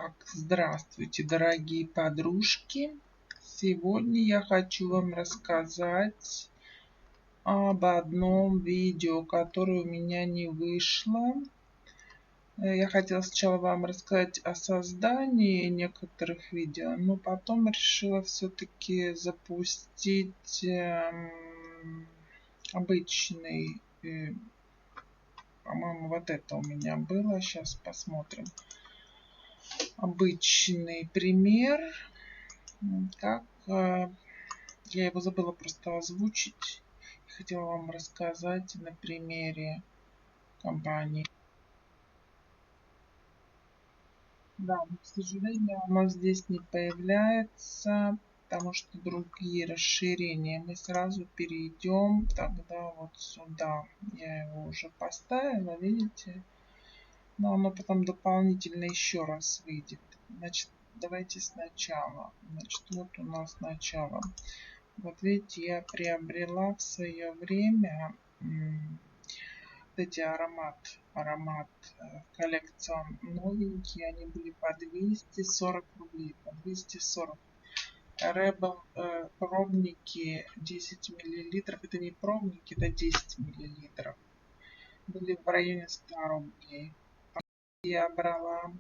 Итак, здравствуйте, дорогие подружки. Сегодня я хочу вам рассказать об одном видео, которое у меня не вышло. Я хотела сначала вам рассказать о создании некоторых видео, но потом решила все-таки запустить обычный, по-моему, вот это у меня было. Сейчас посмотрим. Обычный пример, как я его забыла просто озвучить. Хотела вам рассказать на примере компании. Да, но, к сожалению, оно здесь не появляется, потому что другие расширения. Мы сразу перейдем тогда вот сюда. Я его уже поставила, видите? Но оно потом дополнительно еще раз выйдет. Значит, давайте сначала. Значит, вот у нас начало. Вот видите, я приобрела в свое время эти аромат коллекцион новенькие. Они были по 240 рублей. По 240. Rebel пробники 10 миллилитров. Это не пробники, это 10 миллилитров. Были в районе 100 рублей. Я брала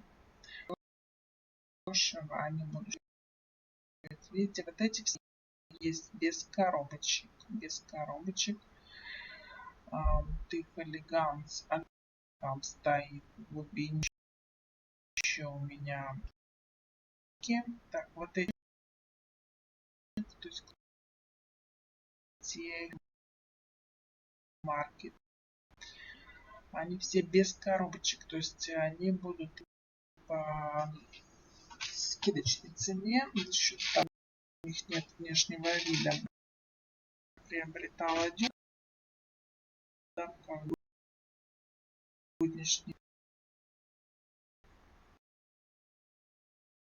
дешево, не буду. Видите, вот эти все есть без коробочек. Без коробочек. Тых элеганс. Там стоит в глубине еще у меня. Так, вот эти, то есть те марки, они все без коробочек, то есть они будут по скидочной цене, за счет того, у них нет внешнего вида. Приобретала один, да, как бы будничный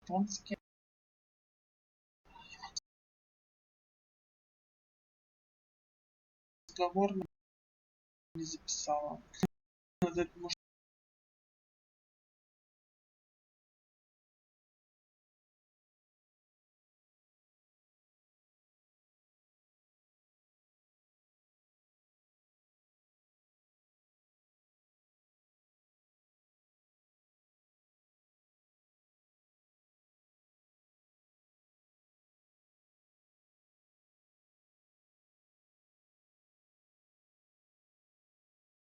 японский. Разговор не записала. Может